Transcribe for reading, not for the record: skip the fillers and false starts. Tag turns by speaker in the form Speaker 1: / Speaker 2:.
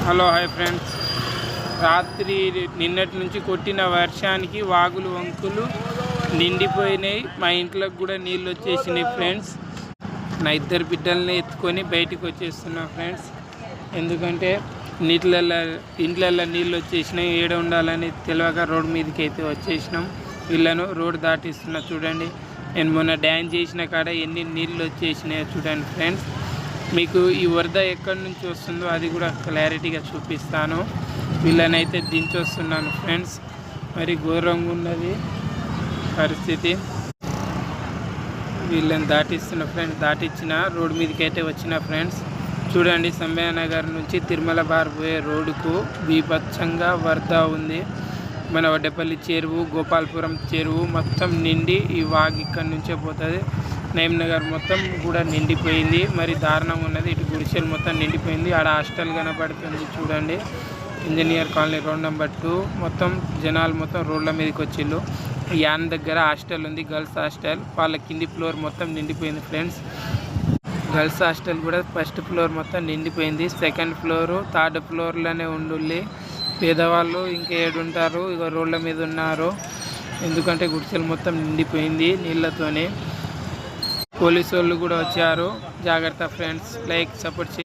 Speaker 1: Hello hi friends. రాత్రి నిన్నటి నుంచి కొట్టిన వర్షానికి వాగులు వంకులు నిండిపోయినాయి. మా ఇంట్లోకి కూడా నీళ్ళు వచ్చేసినాయి ఫ్రెండ్స్. నా ఇద్దరు బిడ్డల్ని ఎత్తుకొని బయటికి వచ్చేస్తున్నా ఫ్రెండ్స్. ఎందుకంటే ఇంట్లల్లో నీళ్ళు వచ్చేసినాయి. ఏడ ఉండాలని తెలియక రోడ్డు మీదకి అయితే వచ్చేసినాం. వీళ్ళను రోడ్డు దాటిస్తున్నా చూడండి. నేను మొన్న డ్యాన్స్ చేసిన కాడ ఎన్ని నీళ్ళు వచ్చేసినాయో చూడండి ఫ్రెండ్స్. మీకు ఈ వరద ఎక్కడి నుంచి వస్తుందో అది కూడా క్లారిటీగా చూపిస్తాను. వీళ్ళనైతే దించొస్తున్నాను ఫ్రెండ్స్. మరి ఘోరంగా ఉన్నది పరిస్థితి. వీళ్ళని దాటిస్తున్న ఫ్రెండ్స్. దాటిచ్చిన రోడ్డు మీదకి అయితే వచ్చిన ఫ్రెండ్స్. చూడండి, సంబయ్యనగర్ నుంచి తిరుమల బారిపోయే రోడ్డుకు బీభత్సంగా వరద ఉంది. మన వడ్డేపల్లి చెరువు, గోపాలపురం చెరువు మొత్తం నిండి ఈ వాగు ఇక్కడి నుంచే పోతుంది. నయీంనగర్ మొత్తం కూడా నిండిపోయింది. మరి దారుణంగా ఉన్నది. ఇటు గుడిసెలు మొత్తం నిండిపోయింది. ఆడ హాస్టల్ కనపడుతుంది చూడండి. ఇంజనీర్ కాలనీ రోడ్ నెంబర్ 2 మొత్తం జనాలు మొత్తం రోడ్ల మీదకి వచ్చిళ్ళు. యాన్ దగ్గర హాస్టల్ ఉంది, గర్ల్స్ హాస్టల్. వాళ్ళ కింది ఫ్లోర్ మొత్తం నిండిపోయింది ఫ్రెండ్స్. గర్ల్స్ హాస్టల్ కూడా ఫస్ట్ ఫ్లోర్ మొత్తం నిండిపోయింది. సెకండ్ ఫ్లోరు, థర్డ్ ఫ్లోర్లోనే ఉండుల్లి. పేదవాళ్ళు ఇంకా ఏడుంటారు, ఇక రోడ్ల మీద ఉన్నారు. ఎందుకంటే గుడిసెలు మొత్తం నిండిపోయింది నీళ్ళతోనే. పోలీసు వాళ్ళు కూడా వచ్చారు. జాగ్రత్త ఫ్రెండ్స్. Like, support